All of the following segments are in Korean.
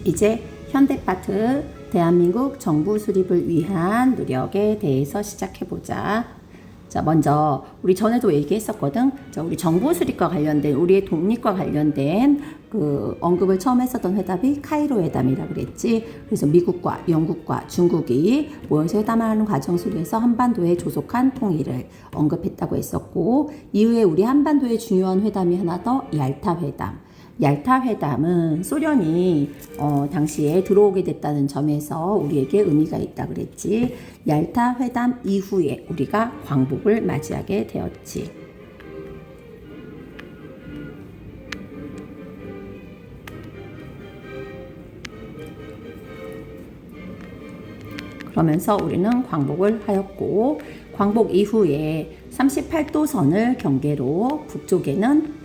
이제 현대파트 대한민국 정부 수립을 위한 노력에 대해서 시작해보자. 자, 먼저 우리 전에도 얘기했었거든. 자, 우리 정부 수립과 관련된 우리의 독립과 관련된 그 언급을 처음 했었던 회담이 카이로 회담이라 그랬지. 그래서 미국과 영국과 중국이 모여서 회담하는 과정 속에서 한반도의 조속한 통일을 언급했다고 했었고, 이후에 우리 한반도의 중요한 회담이 하나 더 얄타 회담. 얄타 회담은 소련이 당시에 들어오게 됐다는 점에서 우리에게 의미가 있다 그랬지. 얄타 회담 이후에 우리가 광복을 맞이하게 되었지. 그러면서 우리는 광복을 하였고, 광복 이후에 38도선을 경계로 북쪽에는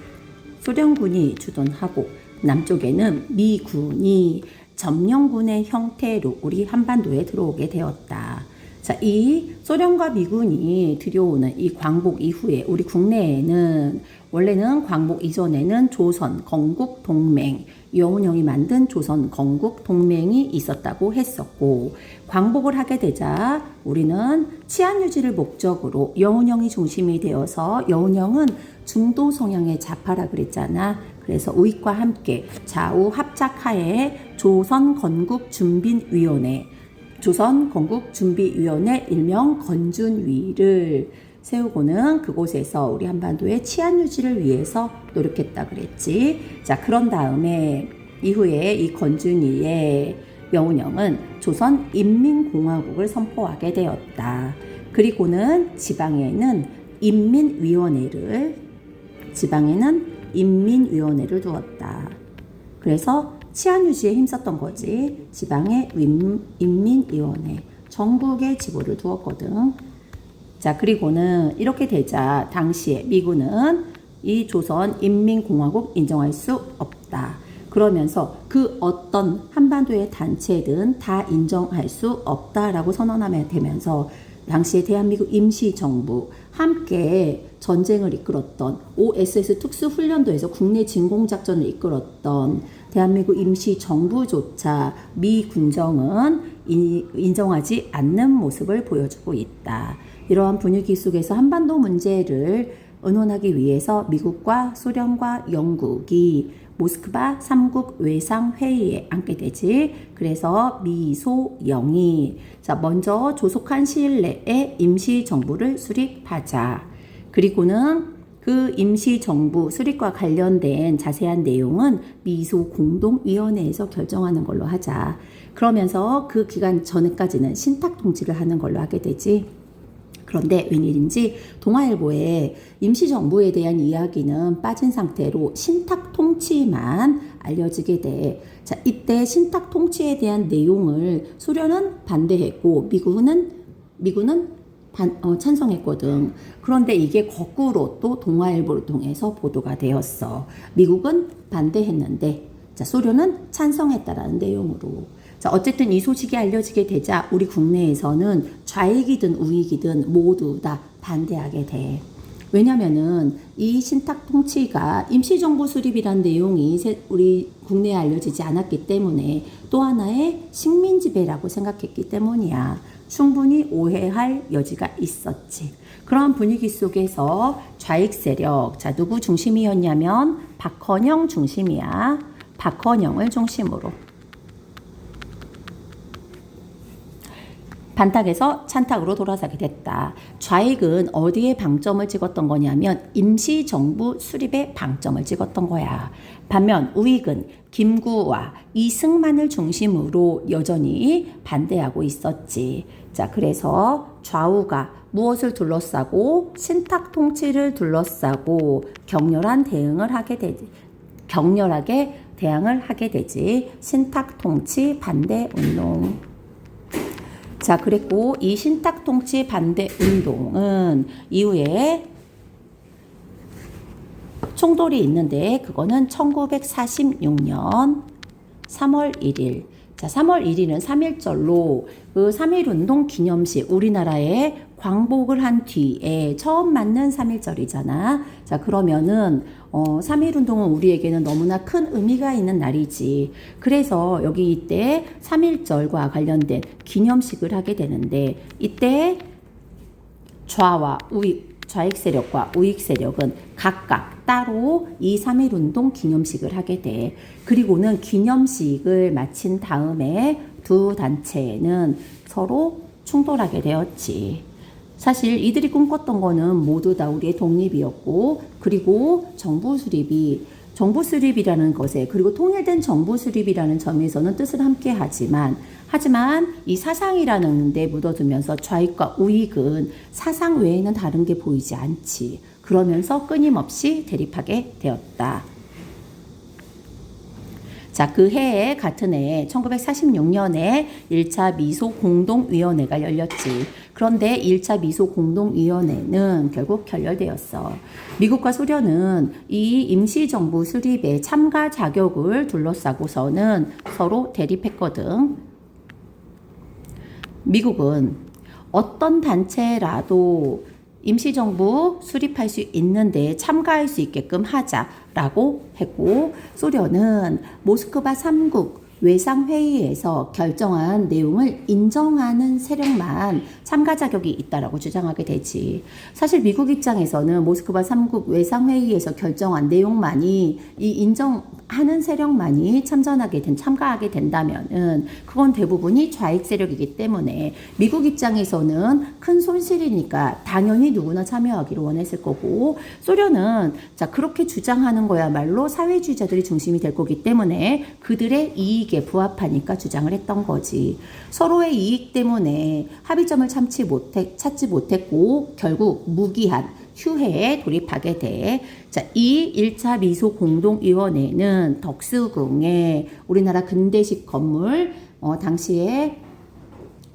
소련군이 주둔하고 남쪽에는 미군이 점령군의 형태로 우리 한반도에 들어오게 되었다. 자, 이 소련과 미군이 들여오는 이 광복 이후에 우리 국내에는 원래는 광복 이전에는 조선 건국 동맹, 여운형이 만든 조선 건국 동맹이 있었다고 했었고, 광복을 하게 되자 우리는 치안 유지를 목적으로 여운형이 중심이 되어서, 여운형은 중도 성향의 좌파라 그랬잖아. 그래서 우익과 함께 좌우 합작하에 조선건국준비위원회, 조선건국준비위원회 일명 건준위를 세우고는 그곳에서 우리 한반도의 치안 유지를 위해서 노력했다 그랬지. 자, 그런 다음에 이후에 이 건준위의 여운형은 조선인민공화국을 선포하게 되었다. 그리고는 지방에는 인민위원회를 두었다. 그래서 치안 유지에 힘썼던 거지. 지방의 인민위원회, 전국의 지부를 두었거든. 자, 그리고는 이렇게 되자 당시에 미군은 이 조선인민공화국 인정할 수 없다. 그러면서 그 어떤 한반도의 단체든 다 인정할 수 없다라고 선언하게 되면서 당시에 대한민국 임시정부, 함께 전쟁을 이끌었던 OSS 특수훈련도에서 국내 진공작전을 이끌었던 대한민국 임시정부조차 미 군정은 인정하지 않는 모습을 보여주고 있다. 이러한 분위기 속에서 한반도 문제를 의논하기 위해서 미국과 소련과 영국이 모스크바 3국 외상회의에 앉게 되지. 그래서 미소영이 자, 먼저 조속한 시일 내에 임시정부를 수립하자. 그리고는 그 임시정부 수립과 관련된 자세한 내용은 미소공동위원회에서 결정하는 걸로 하자. 그러면서 그 기간 전에까지는 신탁통치를 하는 걸로 하게 되지. 그런데 웬일인지 동아일보에 임시정부에 대한 이야기는 빠진 상태로 신탁통치만 알려지게 돼. 자, 이때 신탁통치에 대한 내용을 소련은 반대했고 미국은 찬성했거든. 그런데 이게 거꾸로 또 동아일보를 통해서 보도가 되었어. 미국은 반대했는데, 자, 소련은 찬성했다라는 내용으로. 자, 어쨌든 이 소식이 알려지게 되자 우리 국내에서는 좌익이든 우익이든 모두 다 반대하게 돼. 왜냐면은 이 신탁 통치가 임시정부 수립이란 내용이 우리 국내에 알려지지 않았기 때문에, 또 하나의 식민지배라고 생각했기 때문이야. 충분히 오해할 여지가 있었지. 그런 분위기 속에서 좌익 세력, 자, 누구 중심이었냐면 박헌영 중심이야. 박헌영을 중심으로 반탁에서 찬탁으로 돌아서게 됐다. 좌익은 어디에 방점을 찍었던 거냐면 임시정부 수립에 방점을 찍었던 거야. 반면 우익은 김구와 이승만을 중심으로 여전히 반대하고 있었지. 자, 그래서 좌우가 무엇을 둘러싸고 신탁 통치를 둘러싸고 격렬하게 대항을 하게 되지. 신탁 통치 반대 운동. 자, 그랬고 이 신탁통치 반대 운동은 이후에 총돌이 있는데, 그거는 1946년 3월 1일 자, 3월 1일은 3.1절로 그 3.1운동 기념식 우리나라에 광복을 한 뒤에 처음 맞는 3.1절이잖아. 자, 그러면은 3.1운동은 우리에게는 너무나 큰 의미가 있는 날이지. 그래서 여기 이때 3.1절과 관련된 기념식을 하게 되는데 이때 좌익 세력과 우익 세력은 각각 따로 이 3.1운동 기념식을 하게 돼. 그리고는 기념식을 마친 다음에 두 단체는 서로 충돌하게 되었지. 사실 이들이 꿈꿨던 거는 모두 다 우리의 독립이었고, 그리고 정부 수립이라는 것에, 그리고 통일된 정부 수립이라는 점에서는 뜻을 함께 하지만 이 사상이라는 데 묻어두면서 좌익과 우익은 사상 외에는 다른 게 보이지 않지. 그러면서 끊임없이 대립하게 되었다. 자, 그 해에 같은 해에 1946년에 1차 미소 공동위원회가 열렸지. 그런데 1차 미소 공동위원회는 결국 결렬되었어. 미국과 소련은 이 임시정부 수립에 참가 자격을 둘러싸고서는 서로 대립했거든. 미국은 어떤 단체라도 임시정부 수립할 수 있는데 참가할 수 있게끔 하자라고 했고, 소련은 모스크바 3국 외상회의에서 결정한 내용을 인정하는 세력만 참가 자격이 있다라고 주장하게 되지. 사실 미국 입장에서는 모스크바 3국 외상회의에서 결정한 내용만이 이 인정하는 세력만이 참가하게 된다면은 그건 대부분이 좌익 세력이기 때문에 미국 입장에서는 큰 손실이니까 당연히 누구나 참여하기를 원했을 거고, 소련은 자 그렇게 주장하는 거야말로 사회주의자들이 중심이 될 거기 때문에 그들의 이익에 부합하니까 주장을 했던 거지. 서로의 이익 때문에 합의점을 찾지 못했고 결국 무기한 휴회에 돌입하게 돼. 자, 이 1차 미소 공동위원회는 덕수궁에 우리나라 근대식 건물 당시에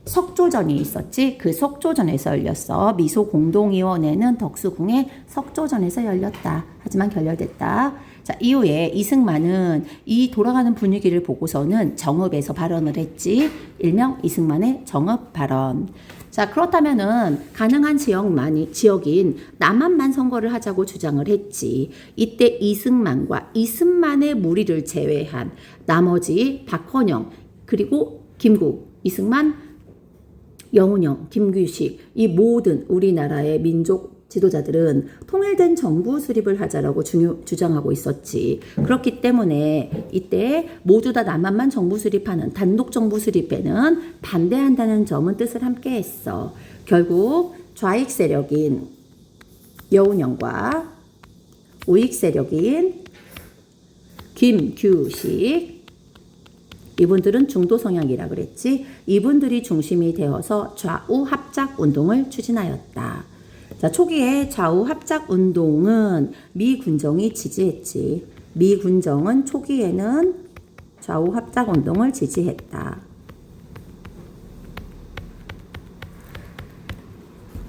석조전이 있었지. 그 석조전에서 열렸어. 미소 공동위원회는 덕수궁의 석조전에서 열렸다. 하지만 결렬됐다. 자, 이후에 이승만은 이 돌아가는 분위기를 보고서는 정읍에서 발언을 했지. 일명 이승만의 정읍 발언. 자, 그렇다면은 가능한 지역인 남한만 선거를 하자고 주장을 했지. 이때 이승만과 이승만의 무리를 제외한 나머지 박헌영, 그리고 김구, 이승만, 영운영, 김규식, 이 모든 우리나라의 민족 지도자들은 통일된 정부 수립을 하자라고 주장하고 있었지. 그렇기 때문에 이때 모두 다 남한만 정부 수립하는 단독 정부 수립에는 반대한다는 점은 뜻을 함께 했어. 결국 좌익 세력인 여운형과 우익 세력인 김규식, 이분들은 중도 성향이라 그랬지. 이분들이 중심이 되어서 좌우 합작 운동을 추진하였다. 자, 초기에 좌우 합작 운동은 미 군정이 지지했지. 미 군정은 초기에는 좌우 합작 운동을 지지했다.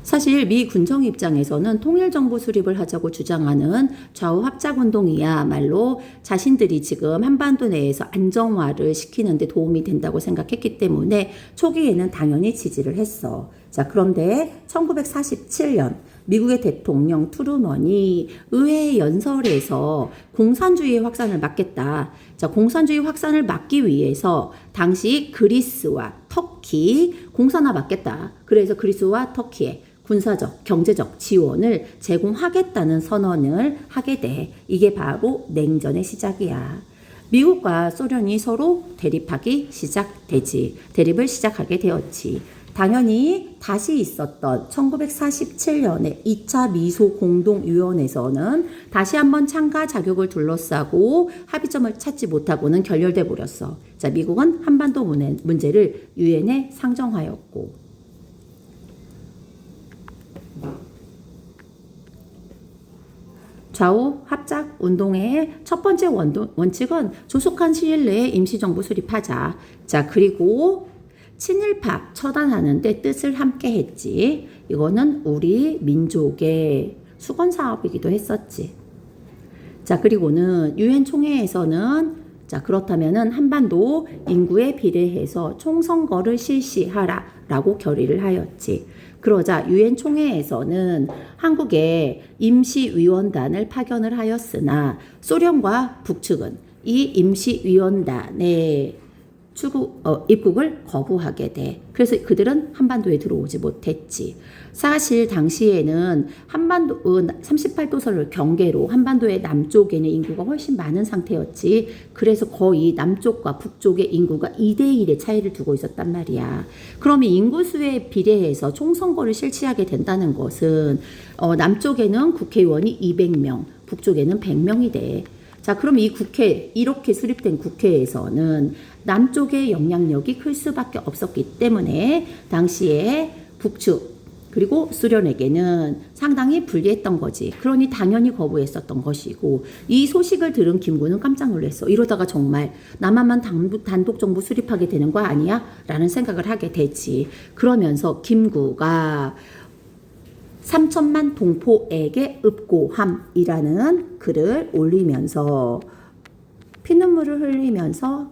사실 미 군정 입장에서는 통일정부 수립을 하자고 주장하는 좌우 합작운동이야말로 자신들이 지금 한반도 내에서 안정화를 시키는 데 도움이 된다고 생각했기 때문에 초기에는 당연히 지지를 했어. 자, 그런데 1947년 미국의 대통령 트루먼이 의회 연설에서 공산주의의 확산을 막겠다. 자, 공산주의 확산을 막기 위해서 당시 그리스와 터키 공산화 막겠다. 그래서 그리스와 터키에 군사적, 경제적 지원을 제공하겠다는 선언을 하게 돼. 이게 바로 냉전의 시작이야. 미국과 소련이 서로 대립을 시작하게 되었지. 당연히 다시 있었던 1947년에 2차 미소 공동위원회에서는 다시 한번 참가 자격을 둘러싸고 합의점을 찾지 못하고는 결렬돼 버렸어. 자, 미국은 한반도 문제를 유엔에 상정하였고, 좌우 합작 운동의 첫 번째 원칙은 조속한 시일 내에 임시정부 수립하자. 자, 그리고 친일파 처단하는 데 뜻을 함께 했지. 이거는 우리 민족의 수건 사업이기도 했었지. 자, 그리고는 유엔 총회에서는 자, 그렇다면은 한반도 인구에 비례해서 총선거를 실시하라 라고 결의를 하였지. 그러자 유엔 총회에서는 한국에 임시위원단을 파견을 하였으나 소련과 북측은 이 임시위원단의 입국을 거부하게 돼. 그래서 그들은 한반도에 들어오지 못했지. 사실 당시에는 한반도 38도선을 경계로 한반도의 남쪽에는 인구가 훨씬 많은 상태였지. 그래서 거의 남쪽과 북쪽의 인구가 2대1의 차이를 두고 있었단 말이야. 그러면 인구수에 비례해서 총선거를 실시하게 된다는 것은 남쪽에는 국회의원이 200명, 북쪽에는 100명이 돼. 자, 그럼 이 이렇게 수립된 국회에서는 남쪽의 영향력이 클 수밖에 없었기 때문에 당시에 북측 그리고 소련에게는 상당히 불리했던 거지. 그러니 당연히 거부했었던 것이고, 이 소식을 들은 김구는 깜짝 놀랐어. 이러다가 정말 남한만 단독 정부 수립하게 되는 거 아니야? 라는 생각을 하게 되지. 그러면서 김구가 3천만 동포에게 읍고함이라는 글을 올리면서 피눈물을 흘리면서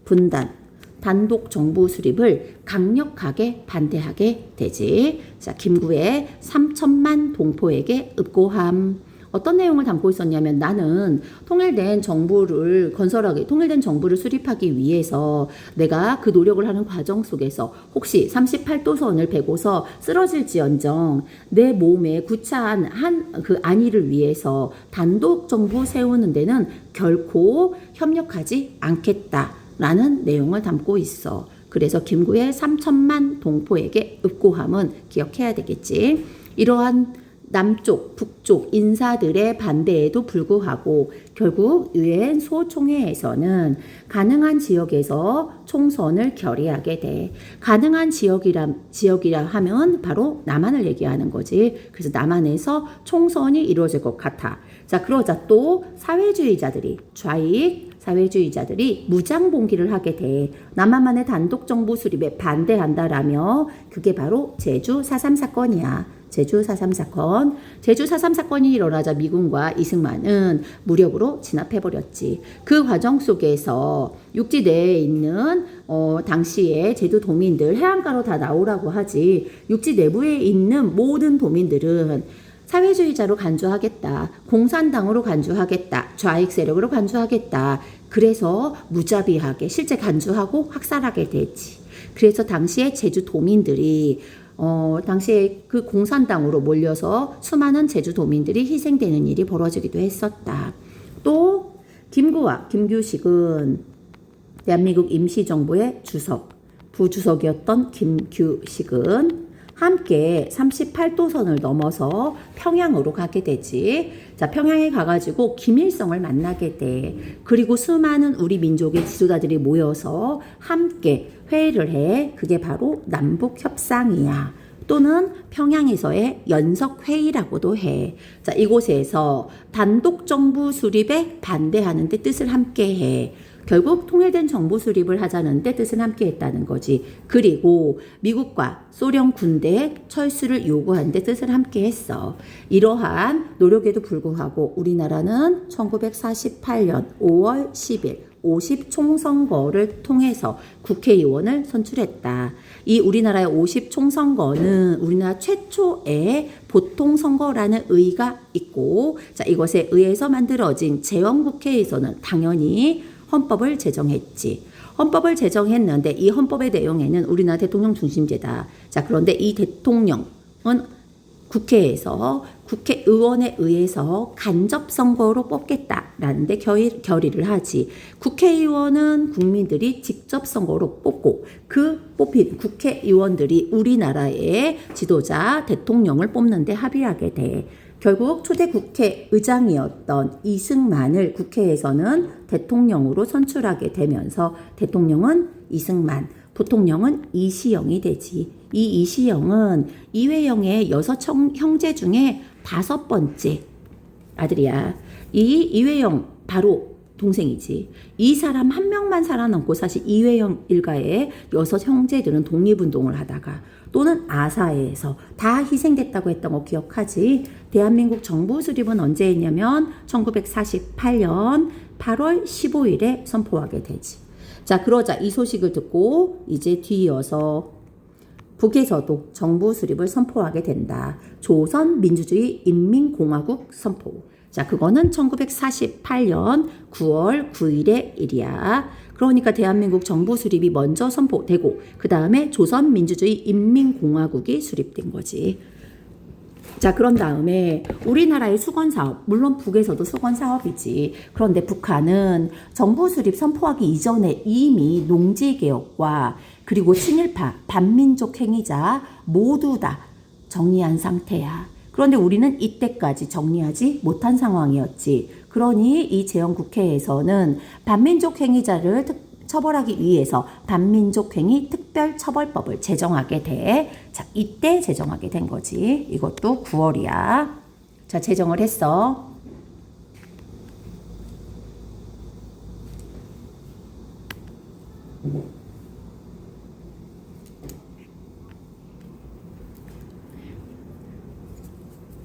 분단, 단독 정부 수립을 강력하게 반대하게 되지. 자, 김구의 3천만 동포에게 읍고함. 어떤 내용을 담고 있었냐면 나는 통일된 정부를 수립하기 위해서 내가 그 노력을 하는 과정 속에서 혹시 38도선을 베고서 쓰러질지언정 내 몸에 구차한 그 안위를 위해서 단독 정부 세우는 데는 결코 협력하지 않겠다라는 내용을 담고 있어. 그래서 김구의 3천만 동포에게 읍고함은 기억해야 되겠지. 이러한 남쪽, 북쪽 인사들의 반대에도 불구하고 결국 유엔 소총회에서는 가능한 지역에서 총선을 결의하게 돼. 가능한 지역이라 하면 바로 남한을 얘기하는 거지. 그래서 남한에서 총선이 이루어질 것 같아. 자, 그러자 또 좌익 사회주의자들이 무장봉기를 하게 돼. 남한만의 단독 정부 수립에 반대한다라며 그게 바로 제주 4.3 사건이야. 제주 4.3 사건. 제주 4.3 사건이 일어나자 미군과 이승만은 무력으로 진압해버렸지. 그 과정 속에서 육지 내에 있는 당시에 제주 도민들 해안가로 다 나오라고 하지. 육지 내부에 있는 모든 도민들은 사회주의자로 간주하겠다. 공산당으로 간주하겠다. 좌익 세력으로 간주하겠다. 그래서 무자비하게 실제 간주하고 학살하게 되지. 그래서 당시에 제주 도민들이 당시에 그 공산당으로 몰려서 수많은 제주도민들이 희생되는 일이 벌어지기도 했었다. 또 김규식은 대한민국 임시정부의 부주석이었던 김규식은 함께 38도선을 넘어서 평양으로 가게 되지. 자, 평양에 가가지고 김일성을 만나게 돼. 그리고 수많은 우리 민족의 지도자들이 모여서 함께 회의를 해. 그게 바로 남북협상이야. 또는 평양에서의 연석회의라고도 해. 자, 이곳에서 단독정부 수립에 반대하는 데 뜻을 함께 해. 결국 통일된 정부 수립을 하자는 데 뜻을 함께 했다는 거지. 그리고 미국과 소련 군대의 철수를 요구하는 데 뜻을 함께 했어. 이러한 노력에도 불구하고 우리나라는 1948년 5월 10일 50총선거를 통해서 국회의원을 선출했다. 이 우리나라의 50총선거는 우리나라 최초의 보통선거라는 의의가 있고, 자, 이것에 의해서 만들어진 재헌국회에서는 당연히 헌법을 제정했지. 헌법을 제정했는데 이 헌법의 내용에는 우리나라 대통령 중심제다. 자, 그런데 이 대통령은 국회에서 국회의원에 의해서 간접선거로 뽑겠다라는 데 결의를 하지. 국회의원은 국민들이 직접 선거로 뽑고 그 뽑힌 국회의원들이 우리나라의 지도자 대통령을 뽑는 데 합의하게 돼. 결국 초대 국회의장이었던 이승만을 국회에서는 대통령으로 선출하게 되면서 대통령은 이승만, 부통령은 이시영이 되지. 이 이시영은 이회영의 6 형제 중에 5번째 아들이야. 이 이회영 바로 동생이지. 이 사람 한 명만 살아남고 사실 이회영 일가의 6 형제들은 독립운동을 하다가 또는 아사에서 다 희생됐다고 했던 거 기억하지? 대한민국 정부 수립은 언제 했냐면 1948년 8월 15일에 선포하게 되지. 자, 그러자 이 소식을 듣고 이제 뒤이어서 북에서도 정부 수립을 선포하게 된다. 조선민주주의 인민공화국 선포. 자, 그거는 1948년 9월 9일의 일이야. 그러니까 대한민국 정부 수립이 먼저 선포되고 그 다음에 조선민주주의 인민공화국이 수립된 거지. 자, 그런 다음에 우리나라의 수건사업, 물론 북에서도 수건사업이지. 그런데 북한은 정부 수립 선포하기 이전에 이미 농지개혁과 그리고 친일파, 반민족 행위자 모두 다 정리한 상태야. 그런데 우리는 이때까지 정리하지 못한 상황이었지. 그러니 이 재헌국회에서는 반민족 행위자를 처벌하기 위해서 반민족행위 특별처벌법을 제정하게 돼. 자, 이때 제정하게 된 거지. 이것도 9월이야. 자, 제정을 했어.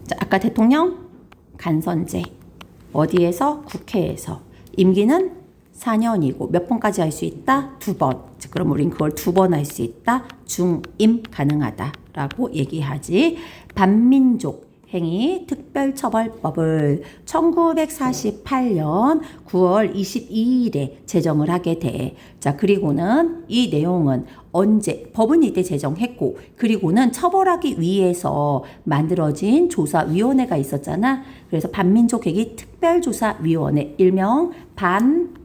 자, 아까 대통령 간선제. 어디에서? 국회에서. 임기는 4년이고 몇 번까지 할 수 있다? 2번. 그럼 우린 그걸 2번 할 수 있다. 중임 가능하다라고 얘기하지. 반민족 행위 특별처벌법을 1948년 9월 22일에 제정을 하게 돼. 자, 그리고는 이 내용은 언제 법은 이때 제정했고 그리고는 처벌하기 위해서 만들어진 조사위원회가 있었잖아. 그래서 반민족행위 특별조사위원회 일명 반특위.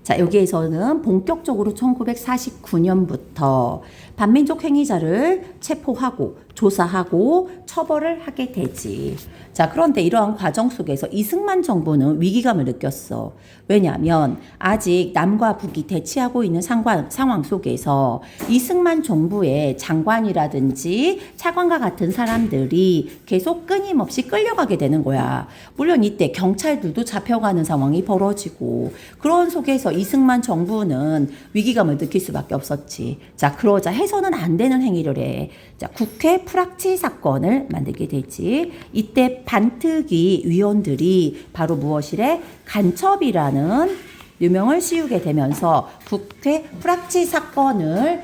자, 여기에서는 본격적으로 1949년부터 반민족 행위자를 체포하고 조사하고 처벌을 하게 되지. 자, 그런데 이러한 과정 속에서 이승만 정부는 위기감을 느꼈어. 왜냐하면 아직 남과 북이 대치하고 있는 상황 속에서 이승만 정부의 장관이라든지 차관과 같은 사람들이 계속 끊임없이 끌려가게 되는 거야. 물론 이때 경찰들도 잡혀가는 상황이 벌어지고 그런 속에서 이승만 정부는 위기감을 느낄 수밖에 없었지. 자, 그러자 해서는 안 되는 행위를 해. 자, 국회 프락치 사건을 만들게 되지. 이때 반특위 위원들이 바로 무엇이래? 간첩이라는 유명을 씌우게 되면서 국회 프락치 사건을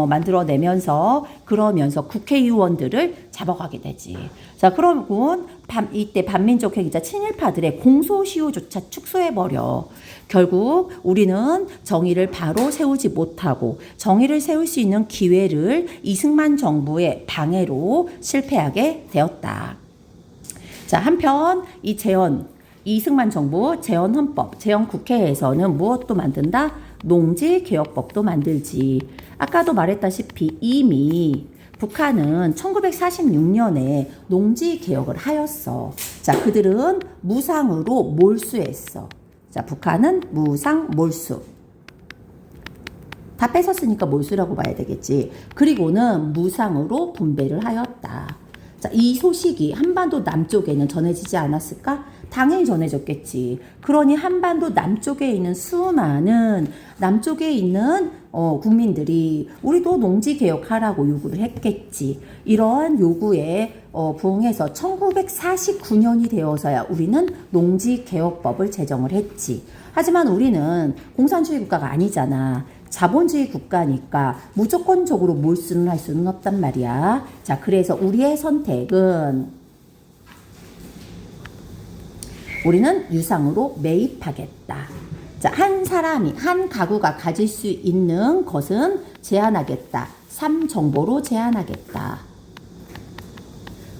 만들어내면서 그러면서 국회의원들을 잡아가게 되지. 자, 그러면 이때 반민족 행위자 친일파들의 공소시효조차 축소해버려. 결국 우리는 정의를 바로 세우지 못하고 정의를 세울 수 있는 기회를 이승만 정부의 방해로 실패하게 되었다. 자, 한편 이 이승만 정부 재헌헌법, 재헌국회에서는 무엇도 만든다? 농지개혁법도 만들지. 아까도 말했다시피 이미 북한은 1946년에 농지개혁을 하였어. 자, 그들은 무상으로 몰수했어. 자, 북한은 무상 몰수. 다 뺏었으니까 몰수라고 봐야 되겠지. 그리고는 무상으로 분배를 하였다. 자, 이 소식이 한반도 남쪽에는 전해지지 않았을까? 당연히 전해졌겠지. 그러니 한반도 남쪽에 있는 수많은 남쪽에 있는 국민들이 우리도 농지개혁하라고 요구를 했겠지. 이러한 요구에 부응해서 1949년이 되어서야 우리는 농지개혁법을 제정을 했지. 하지만 우리는 공산주의 국가가 아니잖아. 자본주의 국가니까 무조건적으로 몰수는 할 수는 없단 말이야. 자, 그래서 우리의 선택은 우리는 유상으로 매입하겠다. 자, 한 가구가 가질 수 있는 것은 제한하겠다. 3정보로 제한하겠다.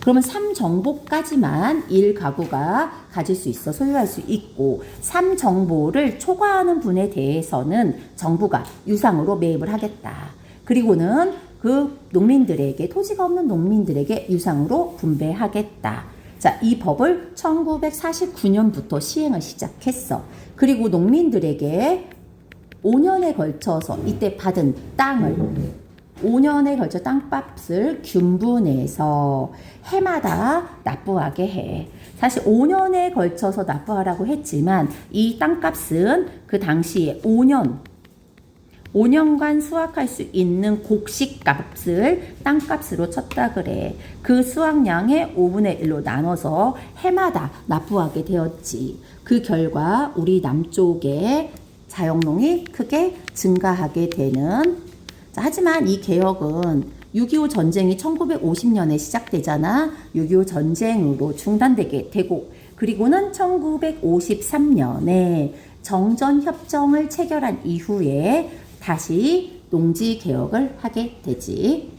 그러면 3정보까지만 1가구가 가질 수 있어 소유할 수 있고 3정보를 초과하는 분에 대해서는 정부가 유상으로 매입을 하겠다. 그리고는 그 농민들에게 토지가 없는 농민들에게 유상으로 분배하겠다. 자, 이 법을 1949년부터 시행을 시작했어. 그리고 농민들에게 5년에 걸쳐서 이때 받은 땅을 5년에 걸쳐 땅값을 균분해서 해마다 납부하게 해. 사실 5년에 걸쳐서 납부하라고 했지만 이 땅값은 그 당시에 5년간 수확할 수 있는 곡식값을 땅값으로 쳤다 그래. 그 수확량의 5분의 1로 나눠서 해마다 납부하게 되었지. 그 결과 우리 남쪽의 자영농이 크게 증가하게 되는. 자, 하지만 이 개혁은 6.25 전쟁이 1950년에 시작되잖아. 6.25 전쟁으로 중단되게 되고, 그리고는 1953년에 정전협정을 체결한 이후에 다시 농지 개혁을 하게 되지.